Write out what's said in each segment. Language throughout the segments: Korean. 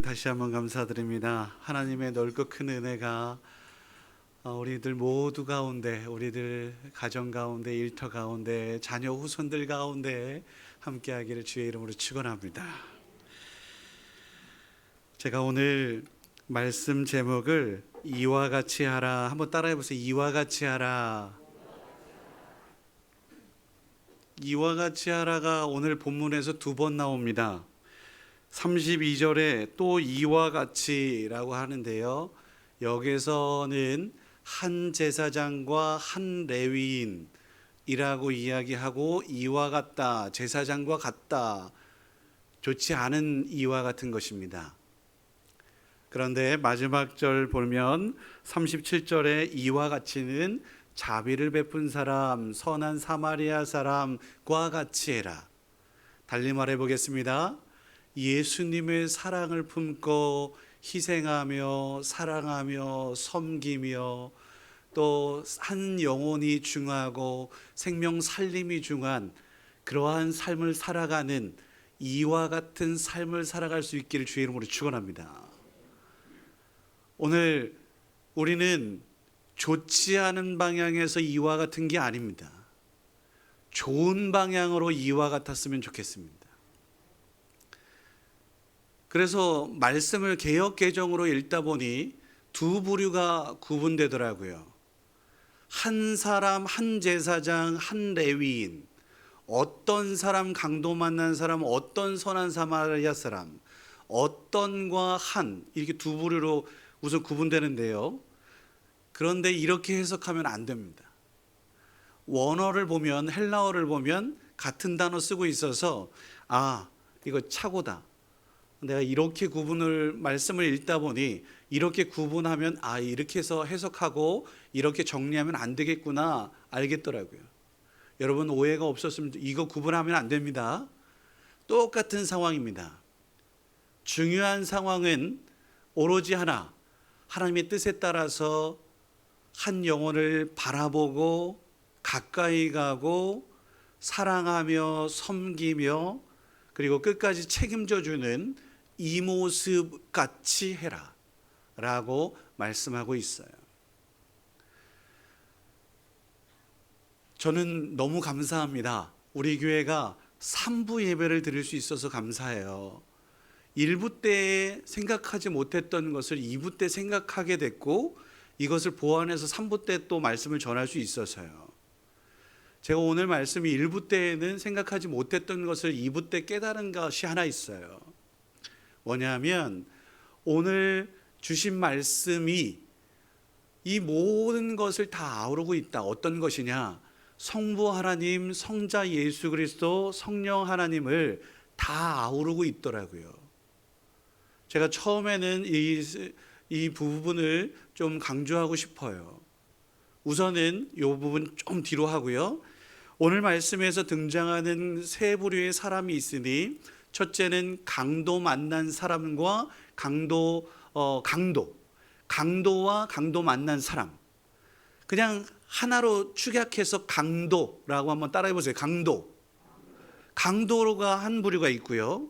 다시 한번 감사드립니다. 하나님의 넓고 큰 은혜가 우리들 모두 가운데, 우리들 가정 가운데, 일터 가운데, 자녀 후손들 가운데 함께하기를 주의 이름으로 축원합니다. 제가 오늘 말씀 제목을 이와 같이 하라, 한번 따라해 보세요. 이와 같이 하라. 이와 같이 하라가 오늘 본문에서 두 번 나옵니다. 32절에 또 이와 같이라고 하는데요, 여기서는 한 제사장과 한 레위인이라고 이야기하고 이와 같다, 제사장과 같다, 좋지 않은 이와 같은 것입니다. 그런데 마지막 절 보면 37절에 이와 같이는 자비를 베푼 사람, 선한 사마리아 사람과 같이 해라. 달리 말해 보겠습니다. 예수님의 사랑을 품고 희생하며 사랑하며 섬기며 또 한 영혼이 중하고 생명 살림이 중한 그러한 삶을 살아가는 이와 같은 삶을 살아갈 수 있기를 주의 이름으로 축원합니다. 오늘 우리는 좋지 않은 방향에서 이와 같은 게 아닙니다. 좋은 방향으로 이와 같았으면 좋겠습니다. 그래서 말씀을 개역 개정으로 읽다 보니 두 부류가 구분되더라고요. 한 사람, 한 제사장, 한 레위인, 어떤 사람 강도 만난 사람, 어떤 선한 사마리아 사람, 어떤과 한, 이렇게 두 부류로 우선 구분되는데요. 그런데 이렇게 해석하면 안 됩니다. 원어를 보면, 헬라어를 보면 같은 단어 쓰고 있어서 이거 착오다, 내가 이렇게 구분을 말씀을 읽다 보니 이렇게 구분하면 이렇게 해서 해석하고 이렇게 정리하면 안 되겠구나 알겠더라고요. 여러분 오해가 없었으면 이거 구분하면 안 됩니다. 똑같은 상황입니다. 중요한 상황은 오로지 하나, 하나님의 뜻에 따라서 한 영혼을 바라보고 가까이 가고 사랑하며 섬기며 그리고 끝까지 책임져 주는 이 모습 같이 해라 라고 말씀하고 있어요. 저는 너무 감사합니다. 우리 교회가 3부 예배를 드릴 수 있어서 감사해요. 1부 때 생각하지 못했던 것을 2부 때 생각하게 됐고 이것을 보완해서 3부 때 또 말씀을 전할 수 있어서요. 제가 오늘 말씀이 1부 때에는 생각하지 못했던 것을 2부 때 깨달은 것이 하나 있어요. 뭐냐면 오늘 주신 말씀이 이 모든 것을 다 아우르고 있다. 어떤 것이냐? 성부 하나님, 성자 예수 그리스도, 성령 하나님을 다 아우르고 있더라고요. 제가 처음에는 이 부분을 좀 강조하고 싶어요. 우선은 이 부분 좀 뒤로 하고요. 오늘 말씀에서 등장하는 세 부류의 사람이 있으니 첫째는 강도 만난 사람과 강도와 강도 만난 사람. 그냥 하나로 축약해서 강도라고 한번 따라해 보세요. 강도가 한 부류가 있고요.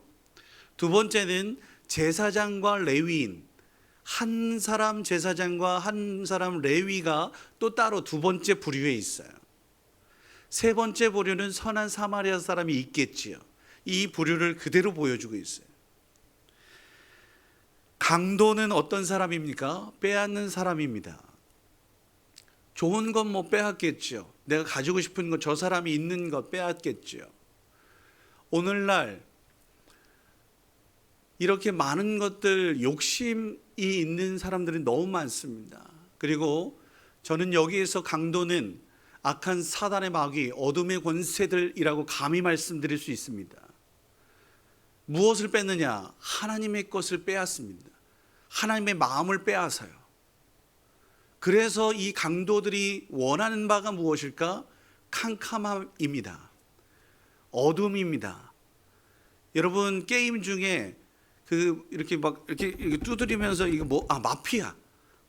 두 번째는 제사장과 레위인, 한 사람 제사장과 한 사람 레위가 또 따로 두 번째 부류에 있어요. 세 번째 부류는 선한 사마리아 사람이 있겠지요. 이 부류를 그대로 보여주고 있어요. 강도는 어떤 사람입니까? 빼앗는 사람입니다. 좋은 건 뭐 빼앗겠죠. 내가 가지고 싶은 것, 저 사람이 있는 것 빼앗겠죠. 오늘날 이렇게 많은 것들 욕심이 있는 사람들이 너무 많습니다. 그리고 저는 여기에서 강도는 악한 사단의 마귀, 어둠의 권세들이라고 감히 말씀드릴 수 있습니다. 무엇을 뺐느냐? 하나님의 것을 빼앗습니다. 하나님의 마음을 빼앗아요. 그래서 이 강도들이 원하는 바가 무엇일까? 캄캄함입니다. 어둠입니다. 여러분 게임 중에 이렇게 두드리면서 이거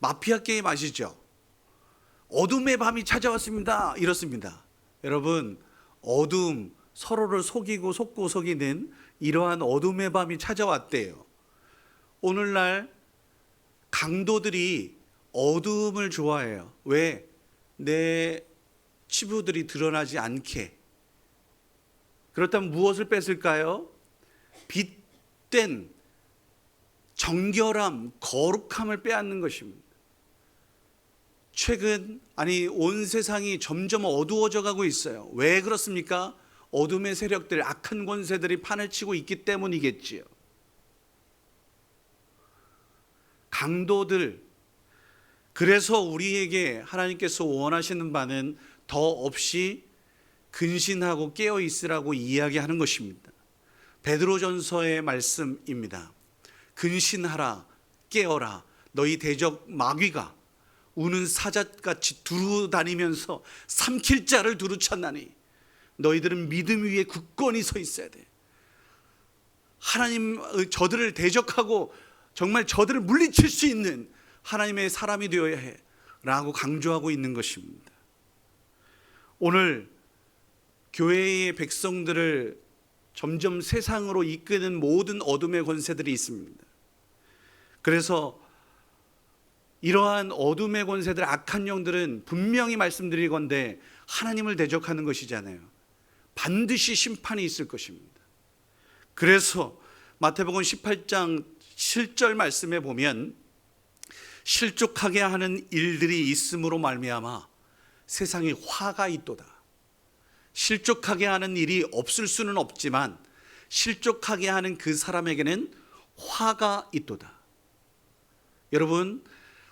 마피아 게임 아시죠? 어둠의 밤이 찾아왔습니다. 이렇습니다. 여러분 어둠, 서로를 속이고 속고 속이는 이러한 어둠의 밤이 찾아왔대요. 오늘날 강도들이 어두움을 좋아해요. 왜? 내 치부들이 드러나지 않게. 그렇다면 무엇을 뺏을까요? 빛된 정결함, 거룩함을 빼앗는 것입니다. 최근 온 세상이 점점 어두워져 가고 있어요. 왜 그렇습니까? 어둠의 세력들, 악한 권세들이 판을 치고 있기 때문이겠지요. 강도들, 그래서 우리에게 하나님께서 원하시는 바는 더 없이 근신하고 깨어 있으라고 이야기하는 것입니다. 베드로전서의 말씀입니다. 근신하라, 깨어라. 너희 대적 마귀가 우는 사자같이 두루 다니면서 삼킬 자를 두루 찾나니 너희들은 믿음 위에 굳건히 서 있어야 돼. 하나님, 저들을 대적하고 정말 저들을 물리칠 수 있는 하나님의 사람이 되어야 해 라고 강조하고 있는 것입니다. 오늘 교회의 백성들을 점점 세상으로 이끄는 모든 어둠의 권세들이 있습니다. 그래서 이러한 어둠의 권세들, 악한 영들은 분명히 말씀드리건대 하나님을 대적하는 것이잖아요. 반드시 심판이 있을 것입니다. 그래서 마태복음 18장 7절 말씀에 보면 실족하게 하는 일들이 있음으로 말미암아 세상에 화가 있도다. 실족하게 하는 일이 없을 수는 없지만 실족하게 하는 그 사람에게는 화가 있도다. 여러분,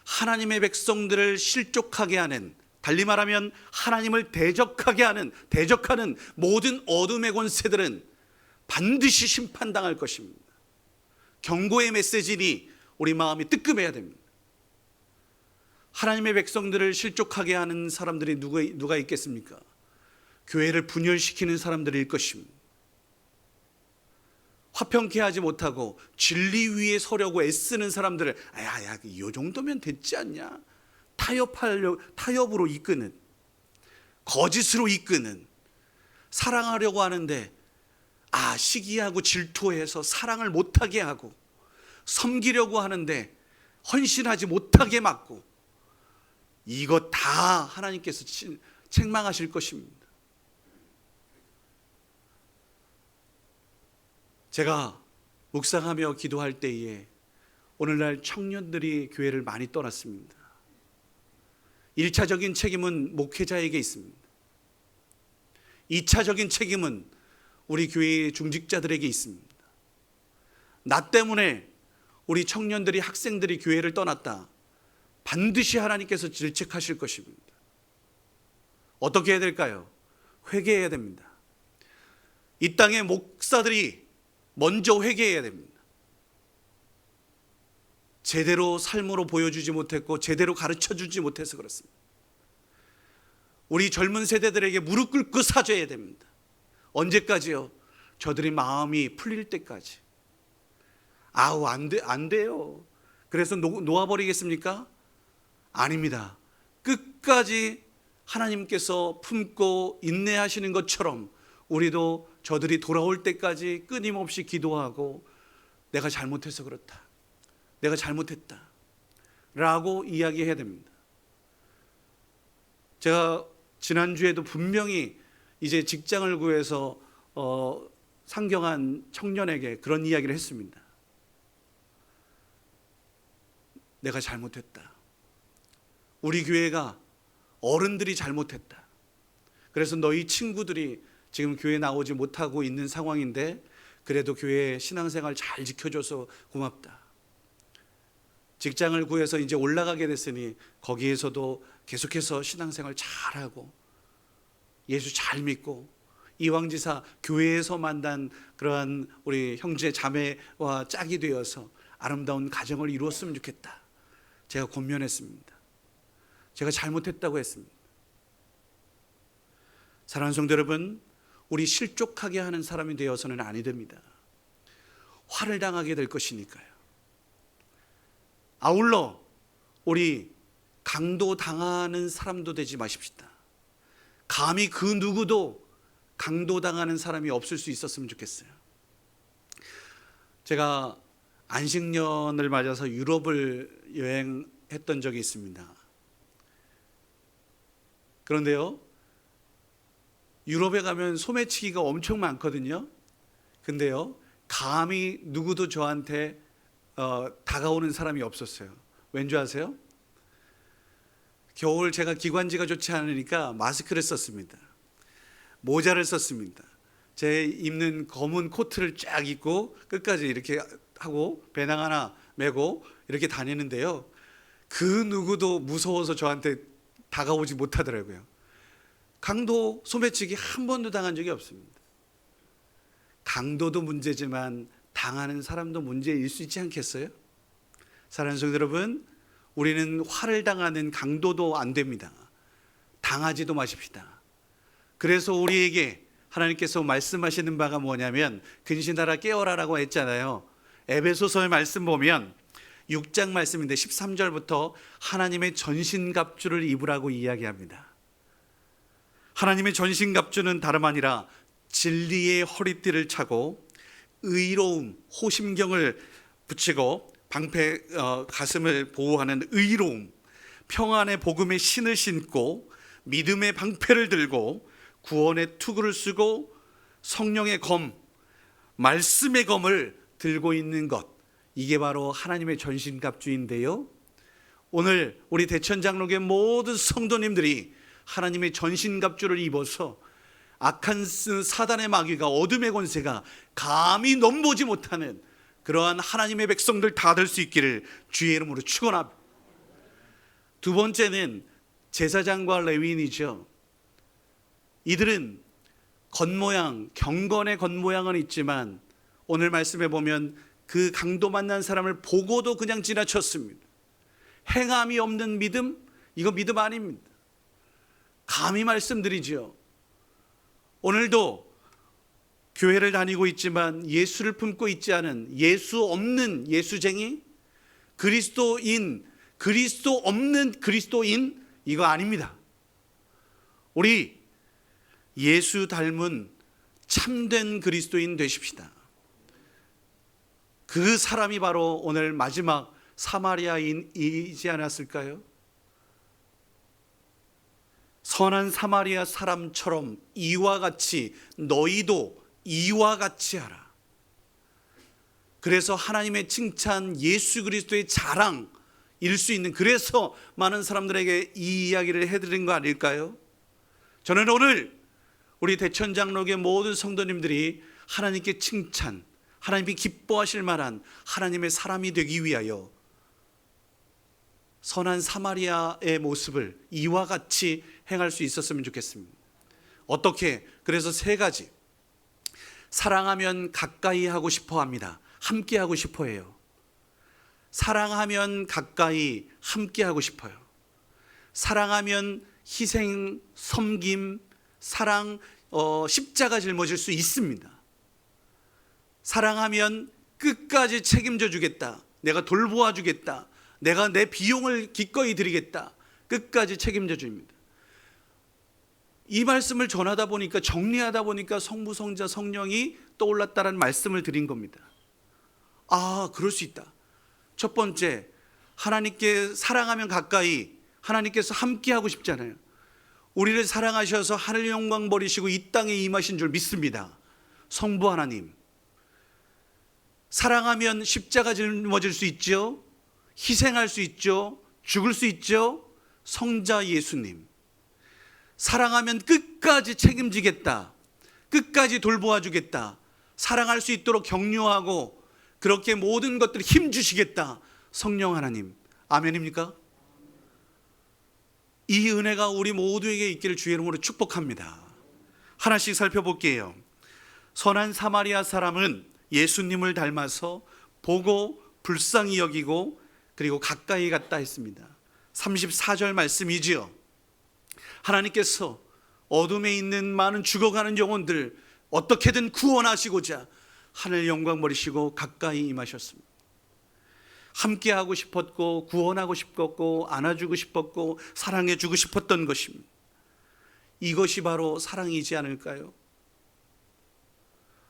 하나님의 백성들을 실족하게 하는, 달리 말하면 하나님을 대적하는 모든 어둠의 권세들은 반드시 심판당할 것입니다. 경고의 메시지니 우리 마음이 뜨끔해야 됩니다. 하나님의 백성들을 실족하게 하는 사람들이 누가 있겠습니까? 교회를 분열시키는 사람들일 것입니다. 화평케 하지 못하고 진리 위에 서려고 애쓰는 사람들을 이 정도면 됐지 않냐? 타협으로 이끄는, 거짓으로 이끄는, 사랑하려고 하는데 시기하고 질투해서 사랑을 못하게 하고, 섬기려고 하는데 헌신하지 못하게 막고, 이거 다 하나님께서 책망하실 것입니다. 제가 묵상하며 기도할 때에 오늘날 청년들이 교회를 많이 떠났습니다. 1차적인 책임은 목회자에게 있습니다. 2차적인 책임은 우리 교회의 중직자들에게 있습니다. 나 때문에 우리 청년들이, 학생들이 교회를 떠났다. 반드시 하나님께서 질책하실 것입니다. 어떻게 해야 될까요? 회개해야 됩니다. 이 땅의 목사들이 먼저 회개해야 됩니다. 제대로 삶으로 보여주지 못했고 제대로 가르쳐주지 못해서 그렇습니다. 우리 젊은 세대들에게 무릎 꿇고 사죄해야 됩니다. 언제까지요? 저들이 마음이 풀릴 때까지. 안 돼요. 그래서 놓아버리겠습니까? 아닙니다. 끝까지 하나님께서 품고 인내하시는 것처럼 우리도 저들이 돌아올 때까지 끊임없이 기도하고 내가 잘못해서 그렇다, 내가 잘못했다 라고 이야기해야 됩니다. 제가 지난주에도 분명히 이제 직장을 구해서 상경한 청년에게 그런 이야기를 했습니다. 내가 잘못했다. 우리 교회가 어른들이 잘못했다. 그래서 너희 친구들이 지금 교회 나오지 못하고 있는 상황인데 그래도 교회 신앙생활 잘 지켜줘서 고맙다. 직장을 구해서 이제 올라가게 됐으니 거기에서도 계속해서 신앙생활 잘하고 예수 잘 믿고 이왕지사 교회에서 만난 그러한 우리 형제 자매와 짝이 되어서 아름다운 가정을 이루었으면 좋겠다. 제가 권면했습니다. 제가 잘못했다고 했습니다. 사랑하는 성도 여러분, 우리 실족하게 하는 사람이 되어서는 아니 됩니다. 화를 당하게 될 것이니까요. 아울러 우리 강도당하는 사람도 되지 마십시다. 감히 그 누구도 강도당하는 사람이 없을 수 있었으면 좋겠어요. 제가 안식년을 맞아서 유럽을 여행했던 적이 있습니다. 그런데요, 유럽에 가면 소매치기가 엄청 많거든요. 근데요, 감히 누구도 저한테 다가오는 사람이 없었어요. 왠 줄 아세요? 겨울 제가 기관지가 좋지 않으니까 마스크를 썼습니다. 모자를 썼습니다. 제 입는 검은 코트를 쫙 입고 끝까지 이렇게 하고 배낭 하나 메고 이렇게 다니는데요, 그 누구도 무서워서 저한테 다가오지 못하더라고요. 강도 소매치기 한 번도 당한 적이 없습니다. 강도도 문제지만 당하는 사람도 문제일 수 있지 않겠어요? 사랑하는 성도 여러분, 우리는 화를 당하는 강도도 안 됩니다. 당하지도 마십시다. 그래서 우리에게 하나님께서 말씀하시는 바가 뭐냐면, 근신하라 깨어라라고 했잖아요. 에베소서의 말씀 보면 6장 말씀인데 13절부터 하나님의 전신갑주를 입으라고 이야기합니다. 하나님의 전신갑주는 다름 아니라 진리의 허리띠를 차고 의로움, 호심경을 붙이고 방패 가슴을 보호하는 의로움, 평안의 복음의 신을 신고 믿음의 방패를 들고 구원의 투구를 쓰고 성령의 검, 말씀의 검을 들고 있는 것, 이게 바로 하나님의 전신갑주인데요, 오늘 우리 대천장로교회 모든 성도님들이 하나님의 전신갑주를 입어서 악한 사단의 마귀가, 어둠의 권세가 감히 넘보지 못하는 그러한 하나님의 백성들 다 될 수 있기를 주의 이름으로 축원합니다. 두 번째는 제사장과 레위인이죠. 이들은 겉모양, 경건의 겉모양은 있지만 오늘 말씀에 보면 그 강도 만난 사람을 보고도 그냥 지나쳤습니다. 행함이 없는 믿음, 이거 믿음 아닙니다. 감히 말씀드리지요, 오늘도 교회를 다니고 있지만 예수를 품고 있지 않은, 예수 없는 예수쟁이, 그리스도인, 그리스도 없는 그리스도인, 이거 아닙니다. 우리 예수 닮은 참된 그리스도인 되십시다. 그 사람이 바로 오늘 마지막 사마리아인이지 않았을까요? 선한 사마리아 사람처럼 이와 같이 너희도 이와 같이 하라. 그래서 하나님의 칭찬, 예수 그리스도의 자랑일 수 있는, 그래서 많은 사람들에게 이 이야기를 해드린 거 아닐까요? 저는 오늘 우리 대천장로교회 모든 성도님들이 하나님께 칭찬, 하나님이 기뻐하실 만한 하나님의 사람이 되기 위하여 선한 사마리아의 모습을 이와 같이 행할 수 있었으면 좋겠습니다. 어떻게? 그래서 세 가지. 사랑하면 가까이 하고 싶어 합니다. 함께 하고 싶어 해요. 사랑하면 가까이 함께 하고 싶어요. 사랑하면 희생, 섬김, 사랑, 십자가 짊어질 수 있습니다. 사랑하면 끝까지 책임져 주겠다. 내가 돌보아 주겠다. 내가 내 비용을 기꺼이 드리겠다. 끝까지 책임져 줍니다. 이 말씀을 전하다 보니까, 정리하다 보니까 성부, 성자, 성령이 떠올랐다는 말씀을 드린 겁니다. 아, 그럴 수 있다. 첫 번째, 하나님께 사랑하면 가까이, 하나님께서 함께 하고 싶잖아요. 우리를 사랑하셔서 하늘 영광 버리시고 이 땅에 임하신 줄 믿습니다. 성부 하나님. 사랑하면 십자가 짊어질 수 있죠. 희생할 수 있죠. 죽을 수 있죠. 성자 예수님. 사랑하면 끝까지 책임지겠다. 끝까지 돌보아 주겠다. 사랑할 수 있도록 격려하고 그렇게 모든 것들 힘 주시겠다. 성령 하나님. 아멘입니까? 이 은혜가 우리 모두에게 있기를 주의 이름으로 축복합니다. 하나씩 살펴볼게요. 선한 사마리아 사람은 예수님을 닮아서 보고 불쌍히 여기고 그리고 가까이 갔다 했습니다. 34절 말씀이지요. 하나님께서 어둠에 있는 많은 죽어가는 영혼들 어떻게든 구원하시고자 하늘 영광 버리시고 가까이 임하셨습니다. 함께하고 싶었고 구원하고 싶었고 안아주고 싶었고 사랑해주고 싶었던 것입니다. 이것이 바로 사랑이지 않을까요?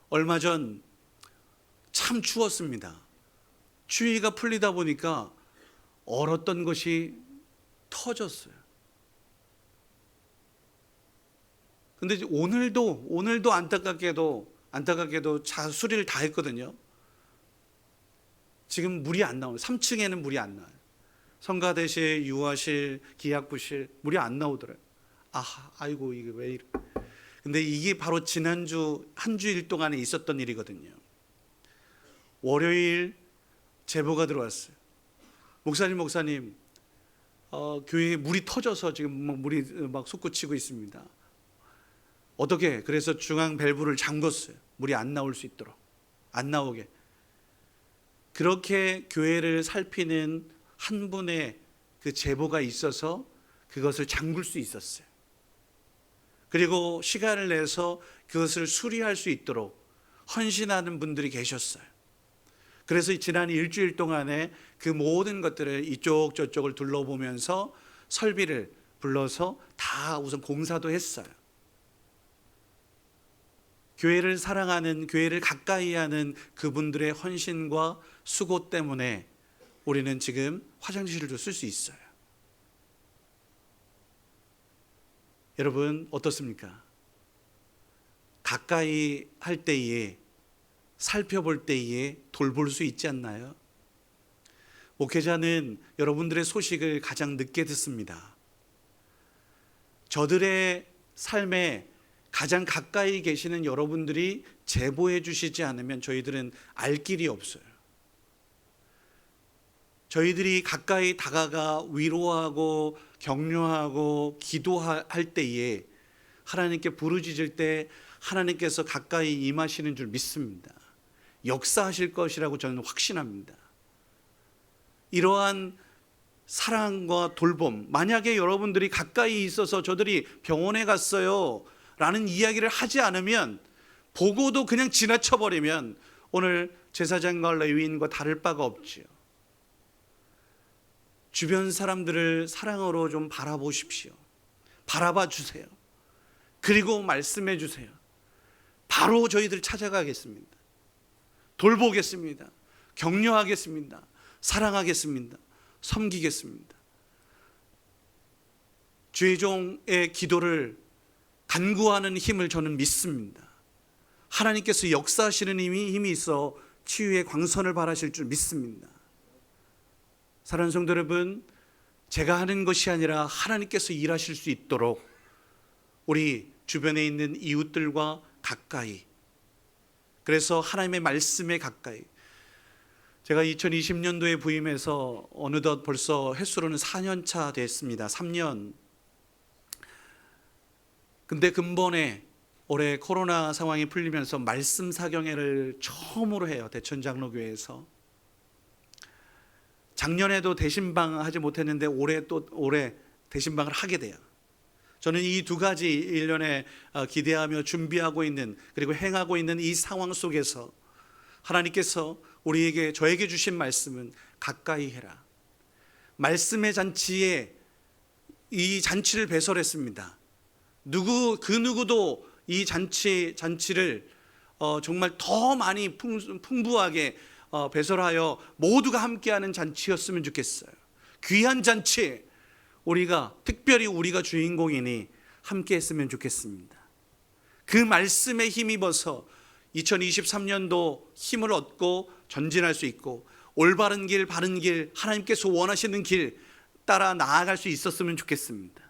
얼마 전 참 추웠습니다. 추위가 풀리다 보니까 얼었던 것이 터졌어요. 근데 이제 오늘도 안타깝게도 수리를 다 했거든요. 지금 물이 안 나와요. 3층에는 물이 안 나와요. 성가대실, 유아실, 기약부실 물이 안 나오더래요. 아이고 이게 왜 이래? 근데 이게 바로 지난주 한 주일 동안에 있었던 일이거든요. 월요일 제보가 들어왔어요. 목사님, 교회에 물이 터져서 지금 물이 솟구치고 있습니다. 어떻게? 그래서 중앙 밸브를 잠궜어요. 물이 안 나올 수 있도록, 안 나오게. 그렇게 교회를 살피는 한 분의 그 제보가 있어서 그것을 잠글 수 있었어요. 그리고 시간을 내서 그것을 수리할 수 있도록 헌신하는 분들이 계셨어요. 그래서 지난 일주일 동안에 그 모든 것들을 이쪽 저쪽을 둘러보면서 설비를 불러서 다 우선 공사도 했어요. 교회를 사랑하는, 교회를 가까이 하는 그분들의 헌신과 수고 때문에 우리는 지금 화장실도 쓸 수 있어요. 여러분 어떻습니까? 가까이 할 때에, 살펴볼 때에 돌볼 수 있지 않나요? 목회자는 여러분들의 소식을 가장 늦게 듣습니다. 저들의 삶에 가장 가까이 계시는 여러분들이 제보해 주시지 않으면 저희들은 알 길이 없어요. 저희들이 가까이 다가가 위로하고 격려하고 기도할 때에, 하나님께 부르짖을 때 하나님께서 가까이 임하시는 줄 믿습니다. 역사하실 것이라고 저는 확신합니다. 이러한 사랑과 돌봄, 만약에 여러분들이 가까이 있어서 저들이 병원에 갔어요 라는 이야기를 하지 않으면, 보고도 그냥 지나쳐버리면 오늘 제사장과 레위인과 다를 바가 없지요. 주변 사람들을 사랑으로 좀 바라보십시오. 바라봐 주세요. 그리고 말씀해 주세요. 바로 저희들 찾아가겠습니다. 돌보겠습니다. 격려하겠습니다. 사랑하겠습니다. 섬기겠습니다. 주의 종의 기도를 간구하는 힘을 저는 믿습니다. 하나님께서 역사하시는 힘이 있어 치유의 광선을 발하실 줄 믿습니다. 사랑하는 성도 여러분, 제가 하는 것이 아니라 하나님께서 일하실 수 있도록 우리 주변에 있는 이웃들과 가까이, 그래서 하나님의 말씀에 가까이. 제가 2020년도에 부임해서 어느덧 벌써 횟수로는 4년 차 됐습니다. 3년. 근데 근본에 올해 코로나 상황이 풀리면서 말씀 사경회를 처음으로 해요. 대천장로교회에서. 작년에도 대신방 하지 못했는데 올해 대신방을 하게 돼요. 저는 이 두 가지 1년에 기대하며 준비하고 있는, 그리고 행하고 있는 이 상황 속에서 하나님께서 저에게 주신 말씀은 가까이 해라. 말씀의 잔치에 이 잔치를 배설했습니다. 그 누구도 이 잔치를 정말 더 많이 풍부하게 배설하여 모두가 함께하는 잔치였으면 좋겠어요. 귀한 잔치, 특별히 우리가 주인공이니 함께 했으면 좋겠습니다. 그 말씀에 힘입어서 2023년도 힘을 얻고 전진할 수 있고, 올바른 길, 바른 길, 하나님께서 원하시는 길 따라 나아갈 수 있었으면 좋겠습니다.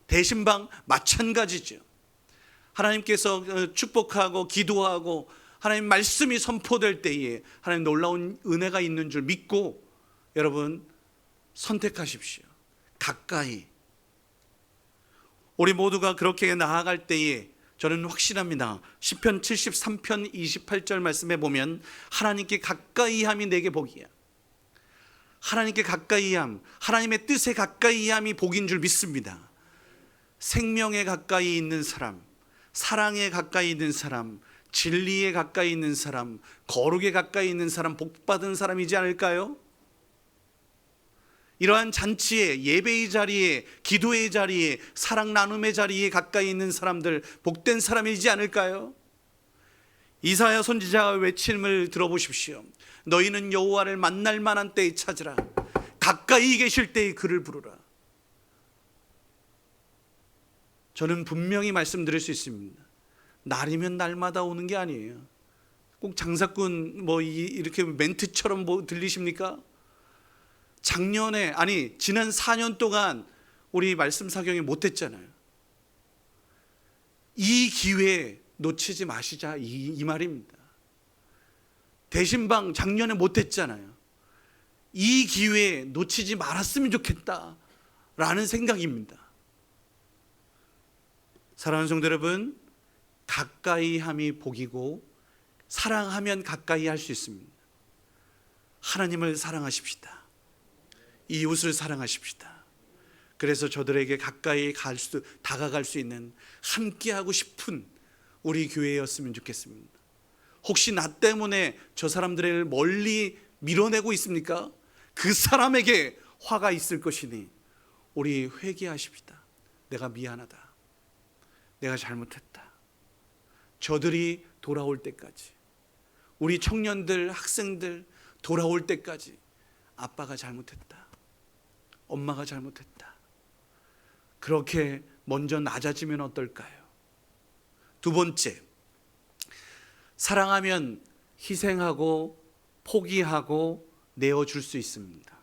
대신방 마찬가지죠. 하나님께서 축복하고 기도하고 하나님 말씀이 선포될 때에 하나님 놀라운 은혜가 있는 줄 믿고 여러분 선택하십시오. 가까이. 우리 모두가 그렇게 나아갈 때에 저는 확신합니다. 시편 73편 28절 말씀에 보면 하나님께 가까이함이 내게 복이야. 하나님께 가까이함, 하나님의 뜻에 가까이함이 복인 줄 믿습니다. 생명에 가까이 있는 사람, 사랑에 가까이 있는 사람, 진리에 가까이 있는 사람, 거룩에 가까이 있는 사람, 복받은 사람이지 않을까요? 이러한 잔치에, 예배의 자리에, 기도의 자리에, 사랑 나눔의 자리에 가까이 있는 사람들, 복된 사람이지 않을까요? 이사야 선지자가 외침을 들어보십시오. 너희는 여호와를 만날 만한 때에 찾으라. 가까이 계실 때에 그를 부르라. 저는 분명히 말씀드릴 수 있습니다. 날이면 날마다 오는 게 아니에요. 꼭 장사꾼 이렇게 멘트처럼 들리십니까? 작년에, 아니 지난 4년 동안 우리 말씀 사경에 못했잖아요. 이 기회 놓치지 마시자, 이 말입니다. 대신방 작년에 못했잖아요. 이 기회 놓치지 말았으면 좋겠다라는 생각입니다. 사랑하는 성도 여러분, 가까이 함이 복이고 사랑하면 가까이 할 수 있습니다. 하나님을 사랑하십시다. 이웃을 사랑하십시다. 그래서 저들에게 가까이 다가갈 수 있는, 함께하고 싶은 우리 교회였으면 좋겠습니다. 혹시 나 때문에 저 사람들을 멀리 밀어내고 있습니까? 그 사람에게 화가 있을 것이니 우리 회개하십시다. 내가 미안하다. 내가 잘못했다. 저들이 돌아올 때까지, 우리 청년들, 학생들 돌아올 때까지 아빠가 잘못했다. 엄마가 잘못했다. 그렇게 먼저 낮아지면 어떨까요? 두 번째, 사랑하면 희생하고 포기하고 내어줄 수 있습니다.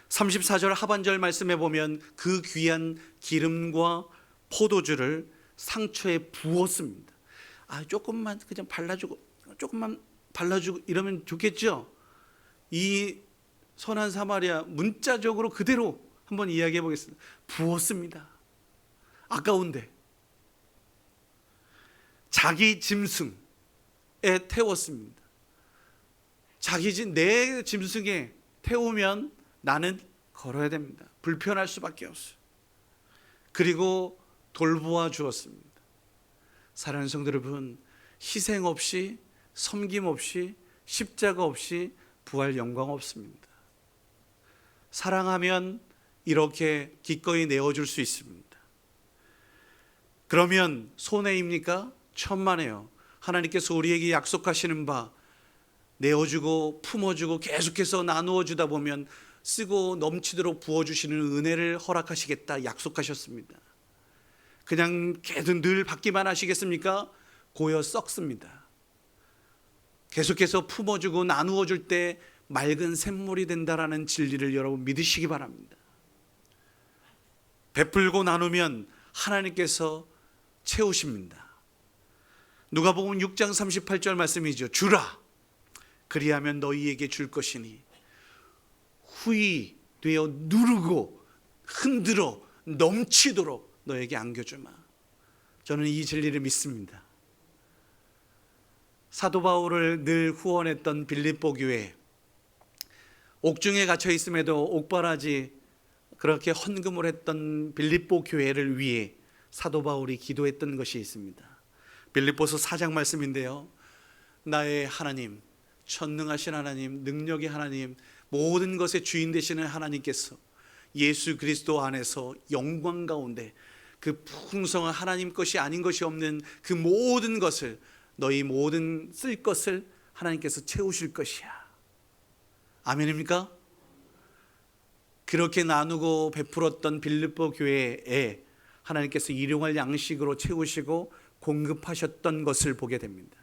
34절 하반절 말씀에 보면 그 귀한 기름과 포도주를 상처에 부었습니다. 조금만 그냥 발라주고, 조금만 발라주고 이러면 좋겠죠? 이 선한 사마리아 문자적으로 그대로 한번 이야기해 보겠습니다. 부었습니다. 아까운데 자기 짐승에 태웠습니다. 내 짐승에 태우면 나는 걸어야 됩니다. 불편할 수밖에 없어요. 그리고 돌보아 주었습니다. 사랑하는 성도 여러분, 희생 없이, 섬김 없이, 십자가 없이 부활 영광 없습니다. 사랑하면 이렇게 기꺼이 내어줄 수 있습니다. 그러면 손해입니까? 천만에요. 하나님께서 우리에게 약속하시는 바, 내어주고 품어주고 계속해서 나누어 주다 보면 쓰고 넘치도록 부어주시는 은혜를 허락하시겠다 약속하셨습니다. 그냥 계속 늘 받기만 하시겠습니까? 고여 썩습니다. 계속해서 품어주고 나누어 줄 때 맑은 샘물이 된다라는 진리를 여러분 믿으시기 바랍니다. 베풀고 나누면 하나님께서 채우십니다. 누가복음 6장 38절 말씀이죠. 주라, 그리하면 너희에게 줄 것이니 후히 되어 누르고 흔들어 넘치도록 너에게 안겨주마. 저는 이 진리를 믿습니다. 사도 바울을 늘 후원했던 빌립보 교회, 옥중에 갇혀 있음에도 옥바라지 그렇게 헌금을 했던 빌립보 교회를 위해 사도 바울이 기도했던 것이 있습니다. 빌립보서 4장 말씀인데요. 나의 하나님, 전능하신 하나님, 능력의 하나님, 모든 것의 주인 되시는 하나님께서 예수 그리스도 안에서 영광 가운데 그 풍성한 하나님 것이 아닌 것이 없는 그 모든 것을, 너희 모든 쓸 것을 하나님께서 채우실 것이야. 아멘입니까? 그렇게 나누고 베풀었던 빌립보 교회에 하나님께서 일용할 양식으로 채우시고 공급하셨던 것을 보게 됩니다.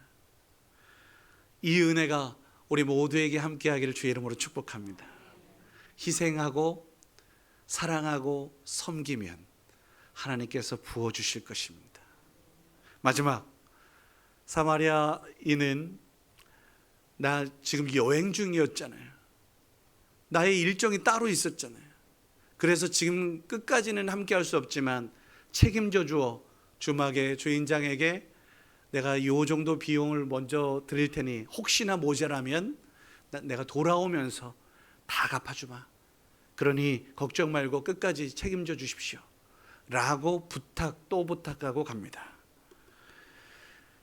이 은혜가 우리 모두에게 함께하기를 주의 이름으로 축복합니다. 희생하고 사랑하고 섬기면 하나님께서 부어주실 것입니다. 마지막, 사마리아인은 나 지금 여행 중이었잖아요. 나의 일정이 따로 있었잖아요. 그래서 지금 끝까지는 함께 할 수 없지만 책임져 주어 주막의 주인장에게 내가 요 정도 비용을 먼저 드릴 테니 혹시나 모자라면 내가 돌아오면서 다 갚아주마. 그러니 걱정 말고 끝까지 책임져 주십시오 라고 또 부탁하고 갑니다.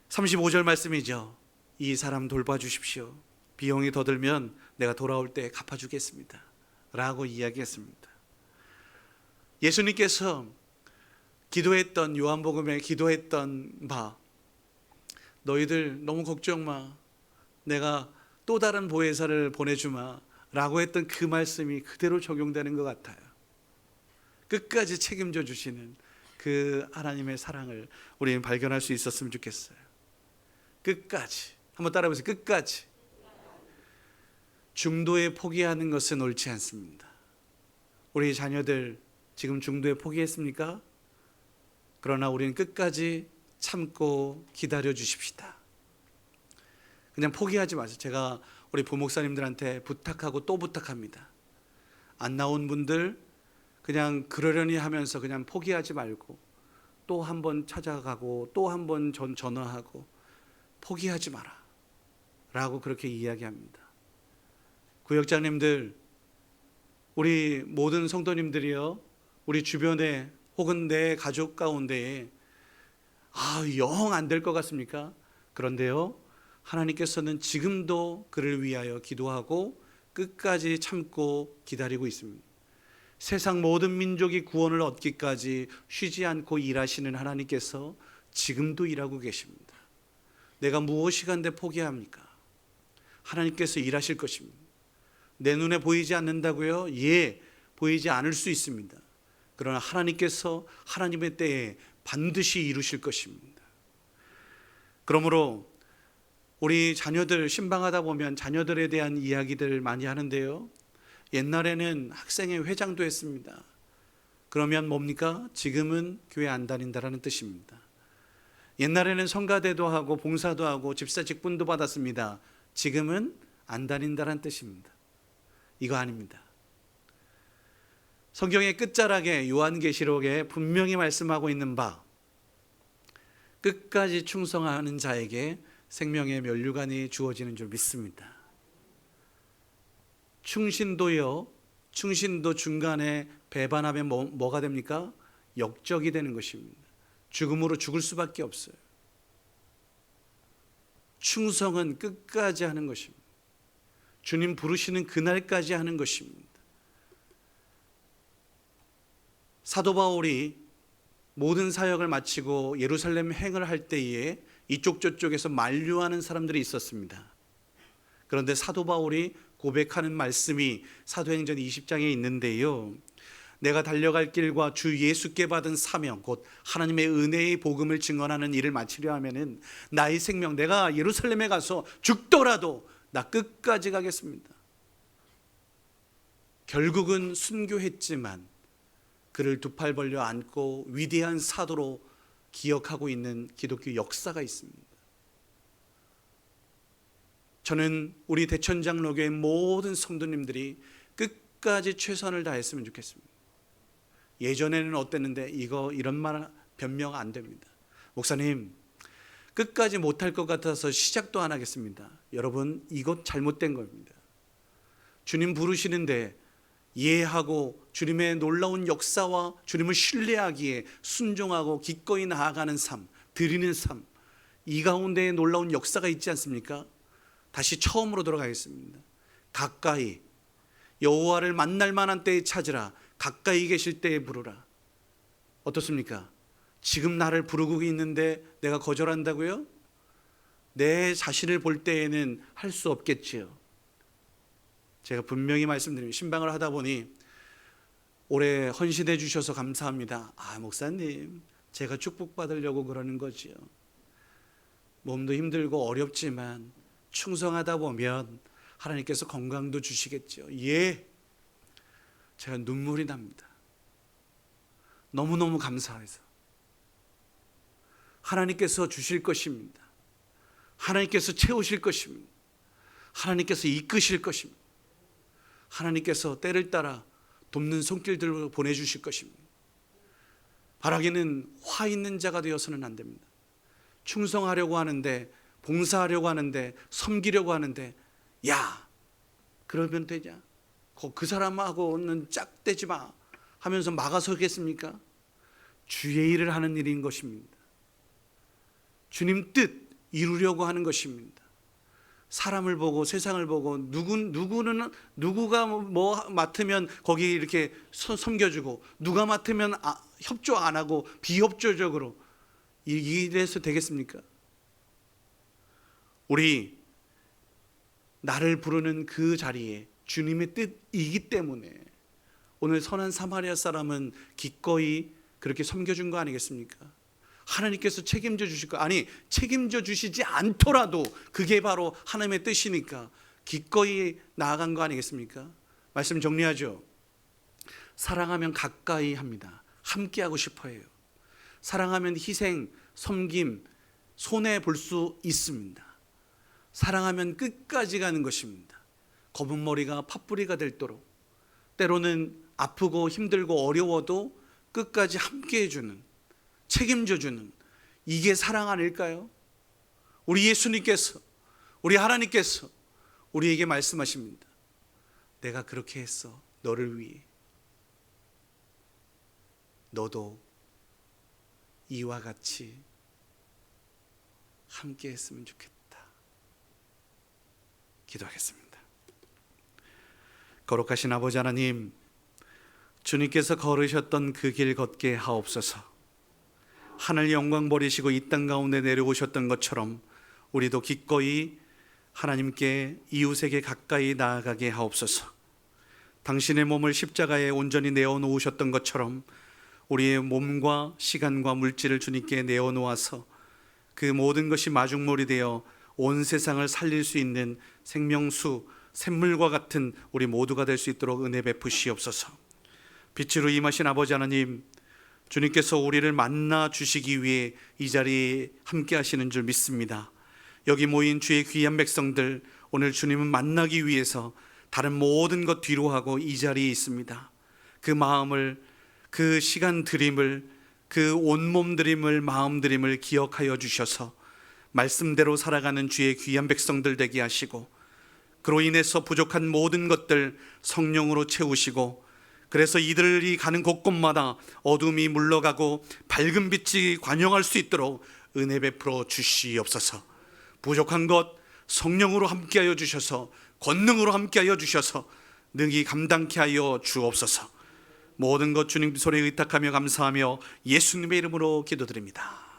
35절 말씀이죠. 이 사람 돌봐주십시오. 비용이 더 들면 내가 돌아올 때 갚아주겠습니다 라고 이야기했습니다. 예수님께서 기도했던, 요한복음에 기도했던 바, 너희들 너무 걱정 마. 내가 또 다른 보혜사를 보내주마 라고 했던 그 말씀이 그대로 적용되는 것 같아요. 끝까지 책임져 주시는 그 하나님의 사랑을 우리는 발견할 수 있었으면 좋겠어요. 끝까지. 한번 따라해보세요. 끝까지. 중도에 포기하는 것은 옳지 않습니다. 우리 자녀들 지금 중도에 포기했습니까? 그러나 우리는 끝까지 참고 기다려 주십시다. 그냥 포기하지 마세요. 제가 우리 부목사님들한테 부탁하고 또 부탁합니다. 안 나온 분들 그냥 그러려니 하면서 그냥 포기하지 말고 또 한 번 찾아가고 또 한 번 전화하고 포기하지 마라 라고 그렇게 이야기합니다. 구역장님들, 우리 모든 성도님들이요, 우리 주변에 혹은 내 가족 가운데에 영 안 될 것 같습니까? 그런데요, 하나님께서는 지금도 그를 위하여 기도하고 끝까지 참고 기다리고 있습니다. 세상 모든 민족이 구원을 얻기까지 쉬지 않고 일하시는 하나님께서 지금도 일하고 계십니다. 내가 무엇이 간데 포기합니까? 하나님께서 일하실 것입니다. 내 눈에 보이지 않는다고요? 예, 보이지 않을 수 있습니다. 그러나 하나님께서 하나님의 때에 반드시 이루실 것입니다. 그러므로 우리 자녀들 신방하다 보면 자녀들에 대한 이야기들 많이 하는데요, 옛날에는 학생회 회장도 했습니다. 그러면 뭡니까? 지금은 교회 안 다닌다라는 뜻입니다. 옛날에는 성가대도 하고 봉사도 하고 집사 직분도 받았습니다. 지금은 안 다닌다라는 뜻입니다. 이거 아닙니다. 성경의 끝자락에 요한계시록에 분명히 말씀하고 있는 바, 끝까지 충성하는 자에게 생명의 면류관이 주어지는 줄 믿습니다. 충신도요, 충신도 중간에 배반하면 뭐가 됩니까? 역적이 되는 것입니다. 죽음으로 죽을 수밖에 없어요. 충성은 끝까지 하는 것입니다. 주님 부르시는 그날까지 하는 것입니다. 사도 바울이 모든 사역을 마치고 예루살렘 행을 할 때에 이쪽 저쪽에서 만류하는 사람들이 있었습니다. 그런데 사도 바울이 고백하는 말씀이 사도행전 20장에 있는데요, 내가 달려갈 길과 주 예수께 받은 사명, 곧 하나님의 은혜의 복음을 증언하는 일을 마치려 하면은 나의 생명, 내가 예루살렘에 가서 죽더라도 나 끝까지 가겠습니다. 결국은 순교했지만 그를 두 팔 벌려 안고 위대한 사도로 기억하고 있는 기독교 역사가 있습니다. 저는 우리 대천장로교의 모든 성도님들이 끝까지 최선을 다했으면 좋겠습니다. 예전에는 어땠는데 이런 말 변명 안 됩니다. 목사님, 끝까지 못할 것 같아서 시작도 안 하겠습니다. 여러분, 이것 잘못된 겁니다. 주님 부르시는데 이해하고 주님의 놀라운 역사와 주님을 신뢰하기에 순종하고 기꺼이 나아가는 삶, 드리는 삶, 이 가운데에 놀라운 역사가 있지 않습니까? 다시 처음으로 돌아가겠습니다. 가까이 여호와를 만날 만한 때에 찾으라. 가까이 계실 때에 부르라. 어떻습니까? 지금 나를 부르고 있는데 내가 거절한다고요? 내 자신을 볼 때에는 할 수 없겠지요. 제가 분명히 말씀드립니다. 신방을 하다 보니 올해 헌신해 주셔서 감사합니다. 목사님, 제가 축복받으려고 그러는 거지요. 몸도 힘들고 어렵지만 충성하다 보면 하나님께서 건강도 주시겠죠. 예, 제가 눈물이 납니다. 너무너무 감사해서. 하나님께서 주실 것입니다. 하나님께서 채우실 것입니다. 하나님께서 이끄실 것입니다. 하나님께서 때를 따라 돕는 손길들로 보내주실 것입니다. 바라기는 화 있는 자가 되어서는 안 됩니다. 충성하려고 하는데, 봉사하려고 하는데, 섬기려고 하는데, 야, 그러면 되냐? 그 사람하고는 짝대지 마 하면서 막아서겠습니까? 주의 일을 하는 일인 것입니다. 주님 뜻 이루려고 하는 것입니다. 사람을 보고 세상을 보고 누구가 뭐 맡으면 거기 이렇게 섬겨주고 누가 맡으면 협조 안 하고 비협조적으로 이래서 되겠습니까? 우리 나를 부르는 그 자리에 주님의 뜻이기 때문에 오늘 선한 사마리아 사람은 기꺼이 그렇게 섬겨준 거 아니겠습니까? 하나님께서 책임져 주실 거, 아니 책임져 주시지 않더라도 그게 바로 하나님의 뜻이니까 기꺼이 나아간 거 아니겠습니까? 말씀 정리하죠. 사랑하면 가까이 합니다. 함께하고 싶어 해요. 사랑하면 희생, 섬김, 손해 볼 수 있습니다. 사랑하면 끝까지 가는 것입니다. 검은 머리가 팥뿌리가 될도록, 때로는 아프고 힘들고 어려워도 끝까지 함께 해주는, 책임져 주는, 이게 사랑 아닐까요? 우리 예수님께서, 우리 하나님께서 우리에게 말씀하십니다. 내가 그렇게 했어. 너를 위해. 너도 이와 같이 함께 했으면 좋겠다. 기도하겠습니다. 거룩하신 아버지 하나님, 주님께서 걸으셨던 그 길 걷게 하옵소서. 하늘 영광 버리시고 이 땅 가운데 내려오셨던 것처럼 우리도 기꺼이 하나님께 이웃에게 가까이 나아가게 하옵소서. 당신의 몸을 십자가에 온전히 내어놓으셨던 것처럼 우리의 몸과 시간과 물질을 주님께 내어놓아서 그 모든 것이 마중물이 되어 온 세상을 살릴 수 있는 생명수, 샘물과 같은 우리 모두가 될 수 있도록 은혜 베푸시옵소서. 빛으로 임하신 아버지 하나님, 주님께서 우리를 만나 주시기 위해 이 자리에 함께 하시는 줄 믿습니다. 여기 모인 주의 귀한 백성들, 오늘 주님을 만나기 위해서 다른 모든 것 뒤로 하고 이 자리에 있습니다. 그 마음을, 그 시간 드림을, 그 온몸 드림을, 마음 드림을 기억하여 주셔서 말씀대로 살아가는 주의 귀한 백성들 되게 하시고, 그로 인해서 부족한 모든 것들 성령으로 채우시고, 그래서 이들이 가는 곳곳마다 어둠이 물러가고 밝은 빛이 관영할 수 있도록 은혜 베풀어 주시옵소서. 부족한 것 성령으로 함께하여 주셔서, 권능으로 함께하여 주셔서 능히 감당케 하여 주옵소서. 모든 것 주님 손에 의탁하며 감사하며 예수님의 이름으로 기도드립니다.